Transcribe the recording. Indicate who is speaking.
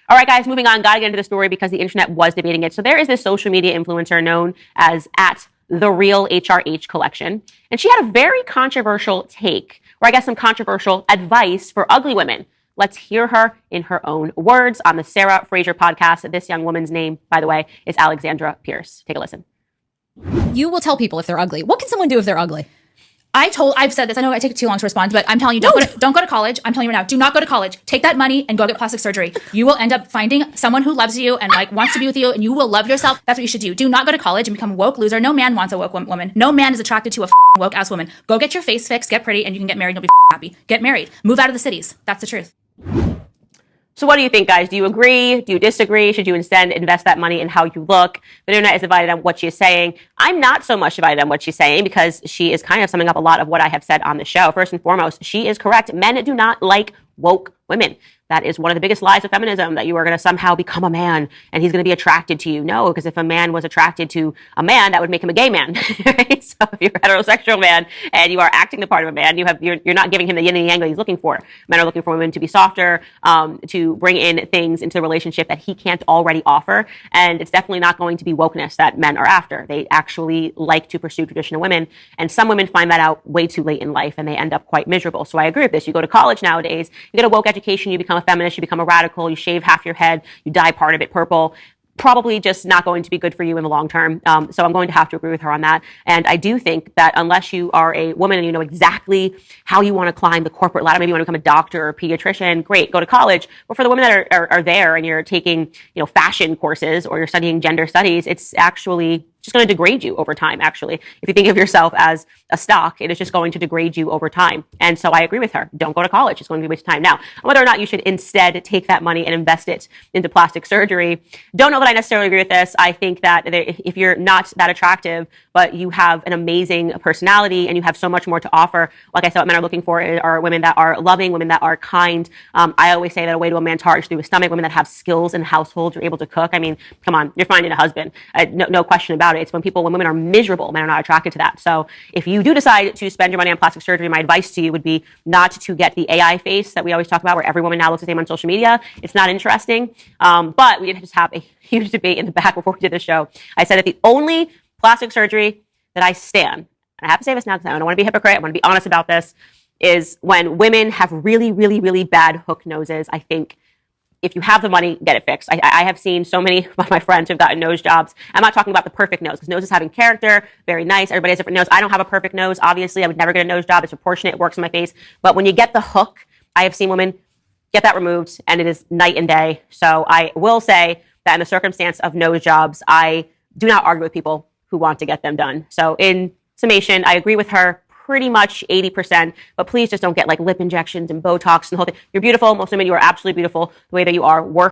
Speaker 1: All right, guys, moving on. Got to get into the story because the internet was debating it. So there is this social media influencer known as at the real Hrhcollection. And she had a very controversial take, or I guess some controversial advice for ugly women. Let's hear her in her own words on the Sarah Fraser podcast. This young woman's name, by the way, is Alexandra Pierce. Take a listen.
Speaker 2: You will tell people if they're ugly. What can someone do if they're ugly? I've said this. I know I take too long to respond, but I'm telling you, don't go to college. I'm telling you right now, do not go to college. Take that money and go get plastic surgery. You will end up finding someone who loves you and like wants to be with you, and you will love yourself. That's what you should do. Do not go to college and become a woke loser. No man wants a woke woman. No man is attracted to a woke ass woman. Go get your face fixed, get pretty, and you can get married and you'll be happy. Get married. Move out of the cities. That's the truth.
Speaker 1: So what do you think, guys? Do you agree? Do you disagree? Should you instead invest that money in how you look? The internet is divided on what she is saying. I'm not so much divided on what she's saying because she is kind of summing up a lot of what I have said on the show. First and foremost, she is correct. Men do not like woke women. That is one of the biggest lies of feminism, that you are going to somehow become a man and he's going to be attracted to you. No, because if a man was attracted to a man, that would make him a gay man. Right? So if you're a heterosexual man and you are acting the part of a man, you're not giving him the yin and yang that he's looking for. Men are looking for women to be softer, to bring in things into the relationship that he can't already offer. And it's definitely not going to be wokeness that men are after. They actually like to pursue traditional women. And some women find that out way too late in life and they end up quite miserable. So I agree with this. You go to college nowadays, you get a woke education, you become a feminist, you become a radical, you shave half your head, you dye part of it purple. Probably just not going to be good for you in the long term. So I'm going to have to agree with her on that. And I do think that unless you are a woman and you know exactly how you want to climb the corporate ladder, maybe you want to become a doctor or a pediatrician, great, go to college. But for the women that are there and you're taking, fashion courses or you're studying gender studies, it's actually just going to degrade you over time, actually. If you think of yourself as a stock, it is just going to degrade you over time. And so I agree with her. Don't go to college. It's going to be a waste of time. Now, whether or not you should instead take that money and invest it into plastic surgery, don't know that I necessarily agree with this. I think that if you're not that attractive, but you have an amazing personality and you have so much more to offer, like I said, what men are looking for are women that are loving, women that are kind. I always say that a way to a man's heart is through his stomach, women that have skills in households, are able to cook. I mean, come on, you're finding a husband. No question about it. It's when women are miserable, men are not attracted to that. So if you do decide to spend your money on plastic surgery, my advice to you would be not to get the AI face that we always talk about, where every woman now looks the same on social media. It's not interesting. But we did just have a huge debate in the back before we did the show. I said that the only plastic surgery that I stand, and I have to say this now because I don't want to be a hypocrite, I want to be honest about this, is when women have really, really, really bad hook noses. I think if you have the money, get it fixed. I have seen so many of my friends who've gotten nose jobs. I'm not talking about the perfect nose, because noses having character, very nice. Everybody has a different nose. I don't have a perfect nose. Obviously, I would never get a nose job. It's proportionate. It works on my face. But when you get the hook, I have seen women get that removed, and it is night and day. So I will say that in the circumstance of nose jobs, I do not argue with people who want to get them done. So in summation, I agree with her pretty much 80%, but please just don't get like lip injections and Botox and the whole thing. You're beautiful. Most women, you are absolutely beautiful the way that you are. Work